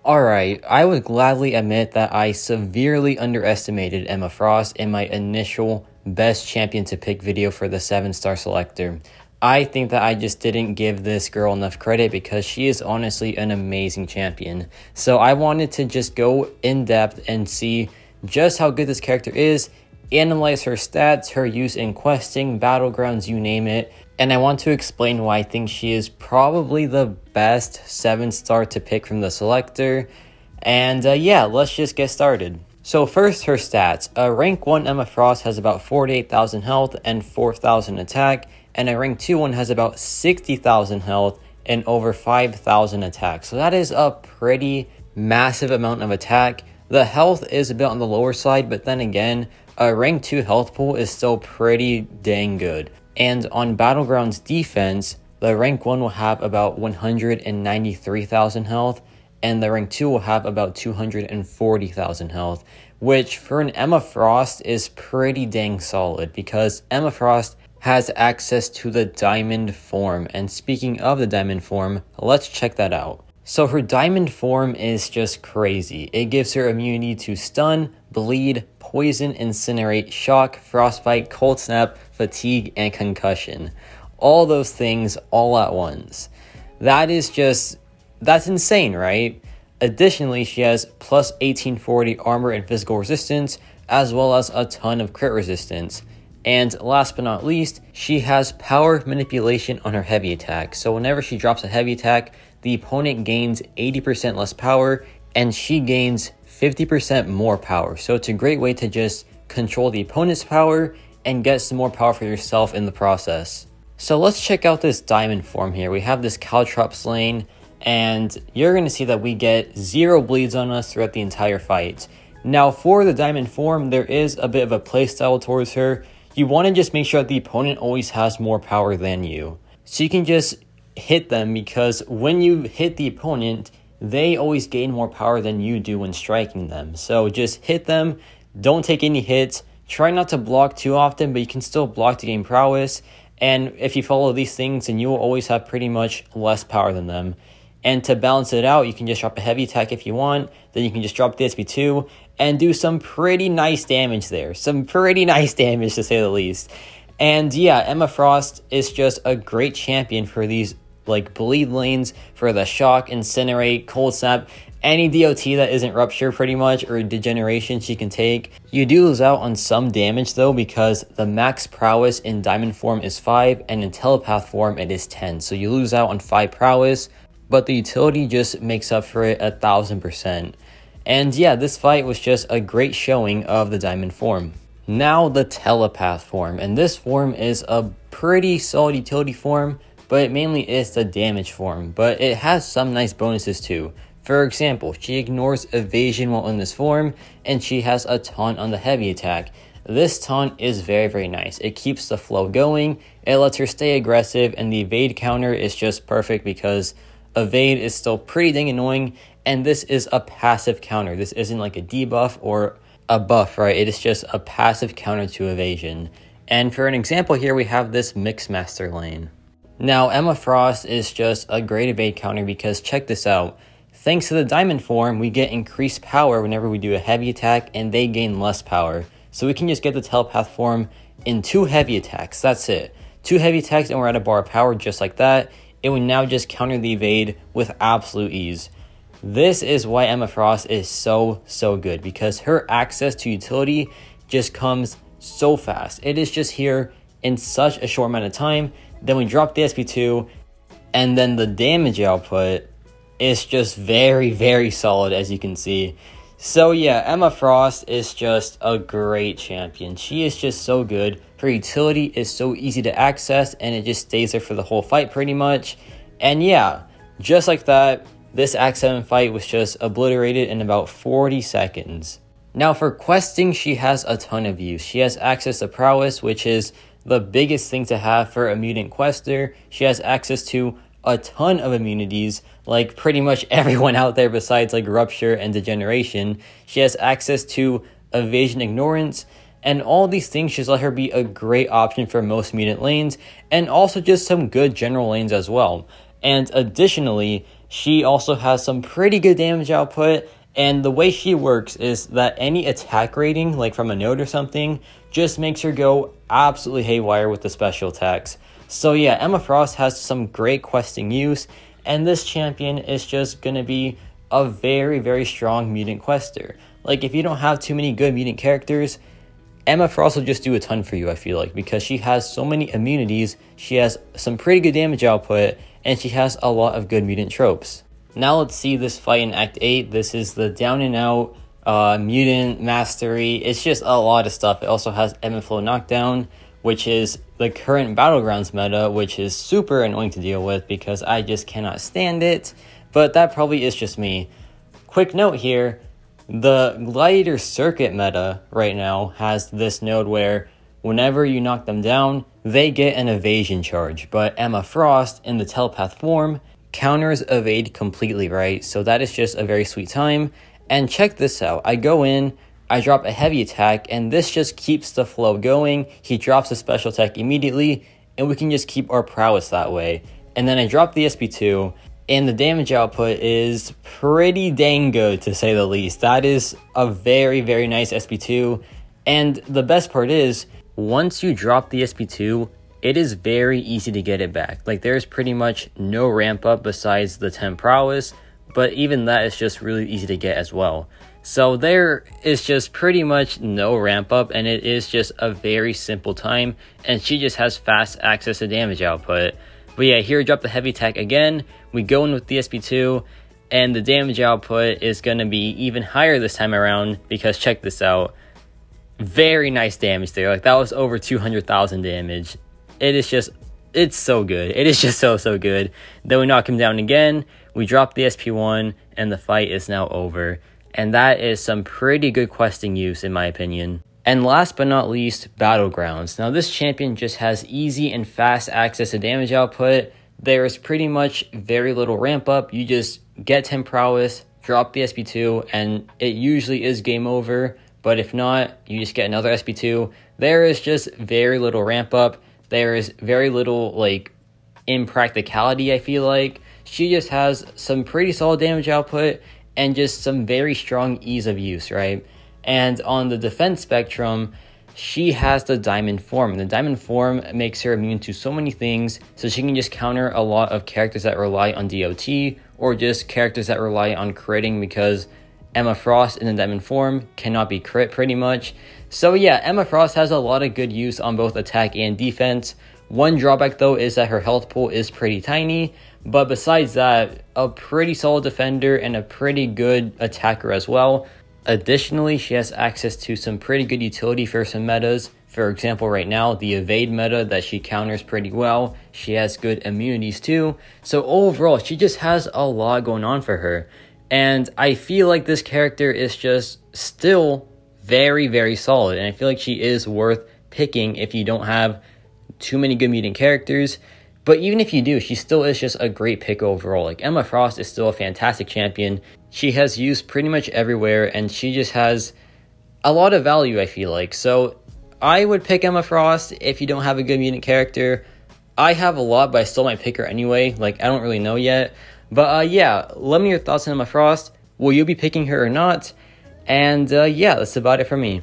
Alright, I would gladly admit that I severely underestimated Emma Frost in my initial best champion to pick video for the 7-star selector. I think that I just didn't give this girl enough credit because she is honestly an amazing champion. So I wanted to just go in depth and see just how good this character is, analyze her stats, her use in questing, battlegrounds, you name it. And I want to explain why I think she is probably the best 7-star to pick from the selector. And yeah, let's just get started. So first, her stats. A rank 1 Emma Frost has about 48,000 health and 4,000 attack. And a rank 2 one has about 60,000 health and over 5,000 attack. So that is a pretty massive amount of attack. The health is a bit on the lower side, but then again, a rank 2 health pool is still pretty dang good. And on Battlegrounds defense, the rank 1 will have about 193,000 health, and the rank 2 will have about 240,000 health, which for an Emma Frost is pretty dang solid because Emma Frost has access to the diamond form. And speaking of the diamond form, let's check that out. So her diamond form is just crazy. It gives her immunity to stun, bleed, poison, incinerate, shock, frostbite, cold snap, fatigue, and concussion. All those things all at once. That's insane, right? Additionally, she has plus 1840 armor and physical resistance, as well as a ton of crit resistance. And last but not least, she has power manipulation on her heavy attack. So whenever she drops a heavy attack, the opponent gains 80% less power, and she gains 50% more power. So it's a great way to just control the opponent's power and get some more power for yourself in the process. So let's check out this diamond form here. We have this Caltrops lane, and you're going to see that we get 0 bleeds on us throughout the entire fight. Now for the diamond form, there is a bit of a playstyle towards her. You want to just make sure that the opponent always has more power than you. So you can just hit them, because when you hit the opponent, they always gain more power than you do when striking them. So just hit them, don't take any hits, try not to block too often, but you can still block to gain prowess. And if you follow these things, then you will always have pretty much less power than them. And to balance it out, you can just drop a heavy attack if you want, then you can just drop the SP2 and do some pretty nice damage there. Some pretty nice damage, to say the least. And yeah, Emma Frost is just a great champion for these like bleed lanes, for the shock, incinerate, cold snap, any DOT that isn't rupture pretty much, or degeneration she can take. You do lose out on some damage though, because the max prowess in diamond form is 5 and in telepath form it is 10. So you lose out on 5 prowess, but the utility just makes up for it 1000%. And yeah, this fight was just a great showing of the diamond form. Now the telepath form, and this form is a pretty solid utility form, but it mainly is the damage form, but it has some nice bonuses too. For example, she ignores evasion while in this form, and she has a taunt on the heavy attack. This taunt is very nice. It keeps the flow going, it lets her stay aggressive, and the evade counter is just perfect because evade is still pretty dang annoying, and this is a passive counter. This isn't like a debuff or a buff, right? It is just a passive counter to evasion. And for an example here, we have this Mixmaster lane. Now, Emma Frost is just a great evade counter because check this out. Thanks to the diamond form, we get increased power whenever we do a heavy attack, and they gain less power. So we can just get the telepath form in 2 heavy attacks. That's it. 2 heavy attacks and we're at a bar of power just like that. It would now just counter the evade with absolute ease. This is why Emma Frost is so good, because her access to utility just comes so fast. It is just here in such a short amount of time. Then we drop the SP2, and then the damage output is just very solid, as you can see. So yeah, Emma Frost is just a great champion. She is just so good. Her utility is so easy to access, and it just stays there for the whole fight pretty much. And yeah, just like that, this Act 7 fight was just obliterated in about 40 seconds. Now for questing, she has a ton of use. She has access to prowess, which is the biggest thing to have for a mutant quester. She has access to a ton of immunities, like pretty much everyone out there besides like rupture and degeneration. She has access to evasion, ignorance, and all these things just let her be a great option for most mutant lanes, and also just some good general lanes as well. And additionally, She also has some pretty good damage output, and the way she works is that any attack rating, like from a node or something, just makes her go absolutely haywire with the special attacks. So yeah, Emma Frost has some great questing use, and this champion is just going to be a very, very strong mutant quester. Like, if you don't have too many good mutant characters, Emma Frost will just do a ton for you, I feel like, because she has so many immunities, she has some pretty good damage output, and she has a lot of good mutant tropes. Now let's see this fight in Act 8. This is the down and out mutant mastery. It's just a lot of stuff. It also has Ebb and Flow knockdown, which is the current Battlegrounds meta, which is super annoying to deal with because I just cannot stand it. But that probably is just me. Quick note here, the Gladiator Circuit meta right now has this node where whenever you knock them down, they get an evasion charge. But Emma Frost in the Telepath form counters evade completely, right? So that is just a very sweet time. And check this out. I go in, I drop a heavy attack, and this just keeps the flow going. He drops a special attack immediately, and we can just keep our prowess that way. And then I drop the SP2, and the damage output is pretty dang good, to say the least. That is a very, very nice SP2. And the best part is, once you drop the SP2, it is very easy to get it back. Like, there's pretty much no ramp up besides the 10 prowess, but even that is just really easy to get as well. So there is just pretty much no ramp up, and it is just a very simple time, and she just has fast access to damage output. But yeah, here we drop the heavy attack again, we go in with the SP2, and the damage output is going to be even higher this time around, because check this out. Very nice damage there. Like, that was over 200,000 damage. It is just, it's so good. It is just so good. Then we knock him down again, we drop the SP1, and the fight is now over. And that is some pretty good questing use, in my opinion. And last but not least, Battlegrounds. Now, this champion just has easy and fast access to damage output. There is pretty much very little ramp up. You just get 10 prowess, drop the SP2, and it usually is game over. But if not, you just get another SP2. There is just very little ramp up. There is very little, like, impracticality, I feel like. She just has some pretty solid damage output and just some very strong ease of use, right? And on the defense spectrum, she has the diamond form. The diamond form makes her immune to so many things, so she can just counter a lot of characters that rely on DOT, or just characters that rely on critting, because Emma Frost in the diamond form cannot be crit pretty much. So yeah, Emma Frost has a lot of good use on both attack and defense. One drawback though is that her health pool is pretty tiny, but besides that, a pretty solid defender and a pretty good attacker as well. Additionally, she has access to some pretty good utility for some metas. For example, right now, the evade meta that she counters pretty well. She has good immunities too. So overall, she just has a lot going on for her. And I feel like this character is just still very, very solid. And I feel like she is worth picking if you don't have too many good mutant characters. But even if you do, she still is just a great pick overall. Like, Emma Frost is still a fantastic champion. She has use pretty much everywhere, and she just has a lot of value, I feel like. So I would pick Emma Frost if you don't have a good mutant character. I have a lot, but I still might pick her anyway. Like, I don't really know yet. But yeah, let me know your thoughts on Emma Frost. Will you be picking her or not? And yeah, that's about it for me.